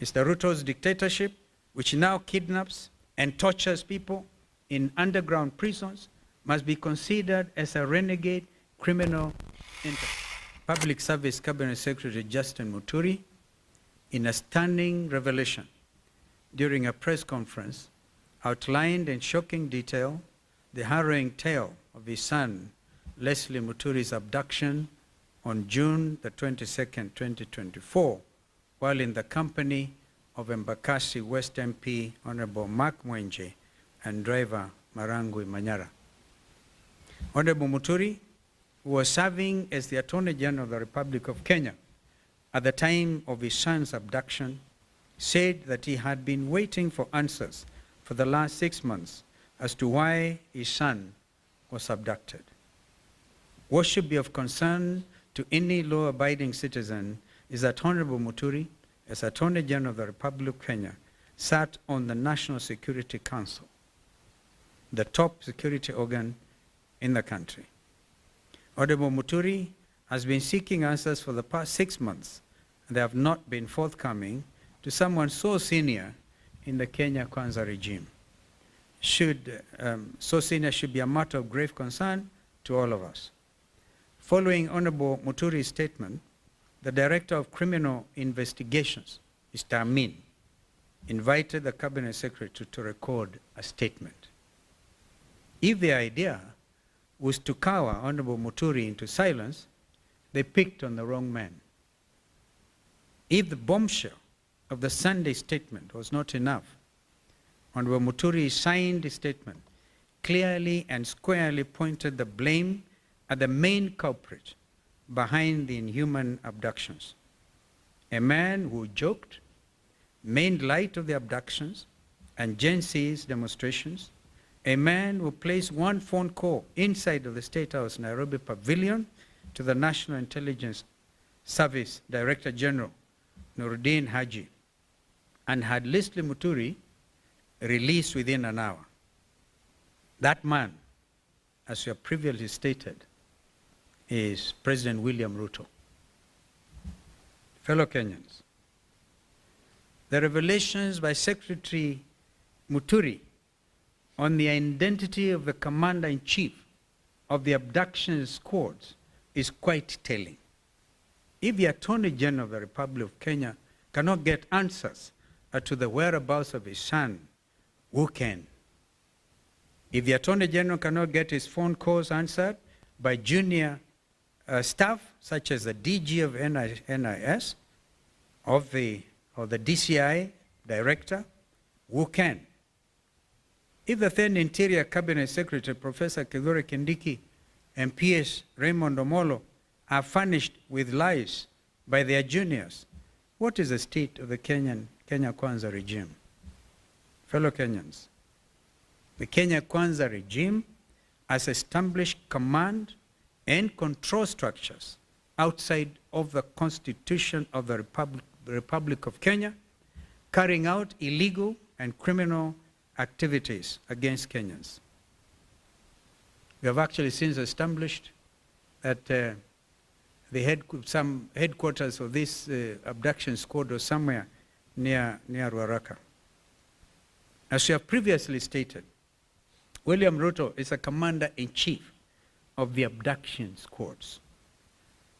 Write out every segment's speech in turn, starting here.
Mr. Ruto's dictatorship, which now kidnaps and tortures people in underground prisons, must be considered as a renegade criminal enterprise. Public Service Cabinet Secretary Justine Muturi, in a stunning revelation during a press conference, outlined in shocking detail the harrowing tale of his son, Leslie Muturi's abduction on June the 22nd, 2024, while in the company of Embakasi West MP Honorable Mark Mwenje and driver Marangui Manyara. Honorable Muturi, who was serving as the Attorney General of the Republic of Kenya at the time of his son's abduction, said that he had been waiting for answers for the last 6 months as to why his son was abducted. What should be of concern to any law-abiding citizen is that Honorable Muturi, as Attorney General of the Republic of Kenya, sat on the National Security Council, the top security organ in the country. Honorable Muturi has been seeking answers for the past 6 months, and they have not been forthcoming to someone so senior in the Kenya Kwanza regime. So senior should be a matter of grave concern to all of us. Following Honorable Muturi's statement, the Director of Criminal Investigations, Mr. Amin, invited the Cabinet Secretary to record a statement. If the idea was to cower Honorable Muturi into silence, they picked on the wrong man. If the bombshell of the Sunday statement was not enough, Honorable Muturi's signed statement clearly and squarely pointed the blame at the main culprit behind the inhuman abductions. A man who joked, made light of the abductions and Gen Z's demonstrations, a man who placed one phone call inside of the State House Nairobi Pavilion to the National Intelligence Service Director General, Nuruddin Haji, and had Leslie Muturi released within an hour. That man, as we have previously stated, is President William Ruto. Fellow Kenyans, the revelations by Secretary Muturi on the identity of the Commander-in-Chief of the abduction squads is quite telling. If the Attorney General of the Republic of Kenya cannot get answers to the whereabouts of his son, who can? If the Attorney General cannot get his phone calls answered by junior staff, such as the DG of NIS, of the DCI Director, who can? If the then Interior Cabinet Secretary, Professor Kithure Kindiki, and PS Raymond Omolo are furnished with lies by their juniors, what is the state of the Kenya Kwanza regime? Fellow Kenyans, the Kenya Kwanza regime has established command and control structures outside of the Constitution of the Republic of Kenya, carrying out illegal and criminal activities against Kenyans. We have actually since established that some headquarters of this abduction squad was somewhere near Ruaraka. As we have previously stated, William Ruto is a commander-in-chief of the abduction squads.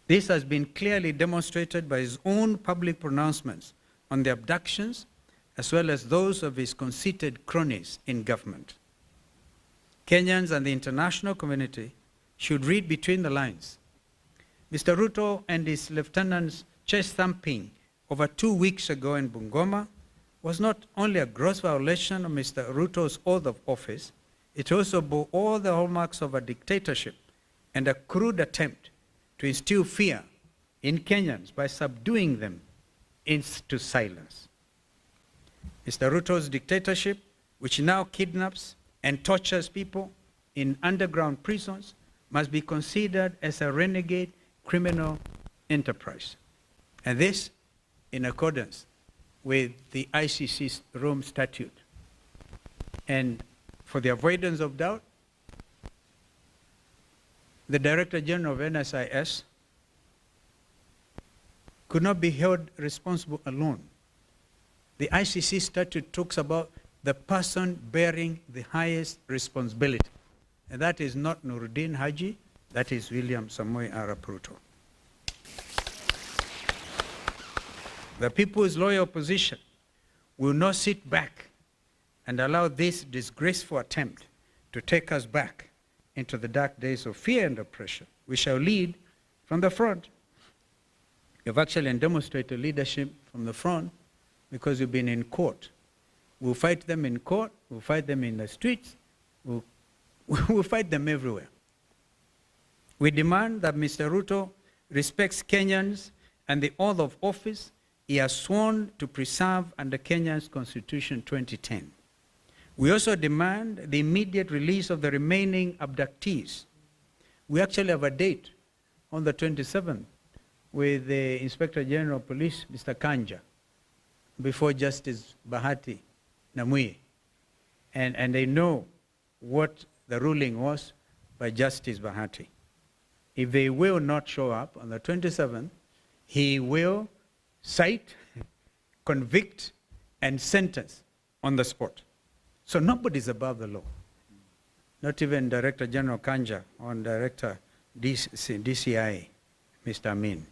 This has been clearly demonstrated by his own public pronouncements on the abductions, as well as those of his conceited cronies in government. Kenyans and the international community should read between the lines. Mr. Ruto and his lieutenants' chest thumping over 2 weeks ago in Bungoma was not only a gross violation of Mr. Ruto's oath of office, it also bore all the hallmarks of a dictatorship and a crude attempt to instill fear in Kenyans by subduing them into silence. Mr. Ruto's dictatorship, which now kidnaps and tortures people in underground prisons, must be considered as a renegade criminal enterprise. And this in accordance with the ICC's Rome Statute. And for the avoidance of doubt, the Director General of NSIS could not be held responsible alone The ICC statute talks about the person bearing the highest responsibility. And that is not Nuruddin Haji, that is William Samoei Arap Ruto. The People's Loyal Opposition will not sit back and allow this disgraceful attempt to take us back into the dark days of fear and oppression. We shall lead from the front. You've actually demonstrated leadership from the front because you've been in court. We'll fight them in court, we'll fight them in the streets, we'll fight them everywhere. We demand that Mr. Ruto respects Kenyans and the oath of office he has sworn to preserve under Kenya's Constitution 2010. We also demand the immediate release of the remaining abductees. We actually have a date on the 27th with the Inspector General of Police, Mr. Kanja, before Justice Bahati Namui. And they know what the ruling was by Justice Bahati. If they will not show up on the 27th, he will cite, convict, and sentence on the spot. So nobody's above the law. Not even Director General Kanja or Director DCI, Mr. Amin.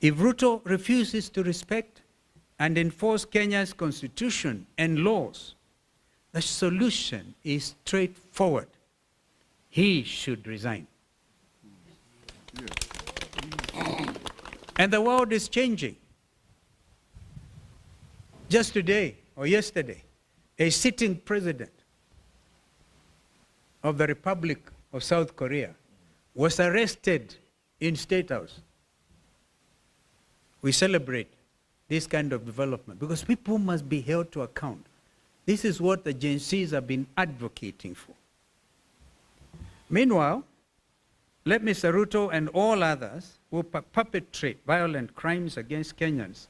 If Ruto refuses to respect and enforce Kenya's constitution and laws, the solution is straightforward. He should resign. And the world is changing. Just today or yesterday, a sitting president of the Republic of South Korea was arrested in State House. We celebrate this kind of development because people must be held to account. This is what the Gen Zs have been advocating for. Meanwhile, let Mr. Ruto and all others who perpetrate violent crimes against Kenyans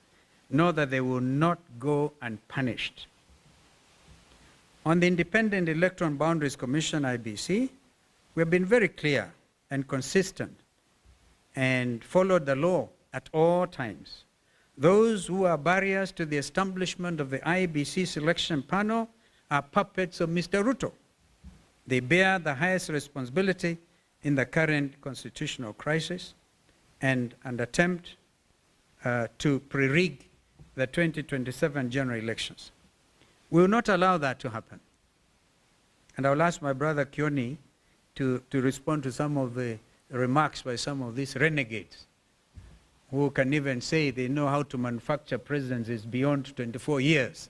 know that they will not go unpunished. On the Independent Electoral Boundaries Commission, IBC, we have been very clear and consistent and followed the law at all times. Those who are barriers to the establishment of the IBC selection panel are puppets of Mr. Ruto. They bear the highest responsibility in the current constitutional crisis and an attempt to pre-rig the 2027 general elections. We will not allow that to happen. And I will ask my brother Kioni to respond to some of the remarks by some of these renegades who can even say they know how to manufacture presidencies beyond 24 years.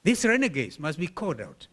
These renegades must be called out.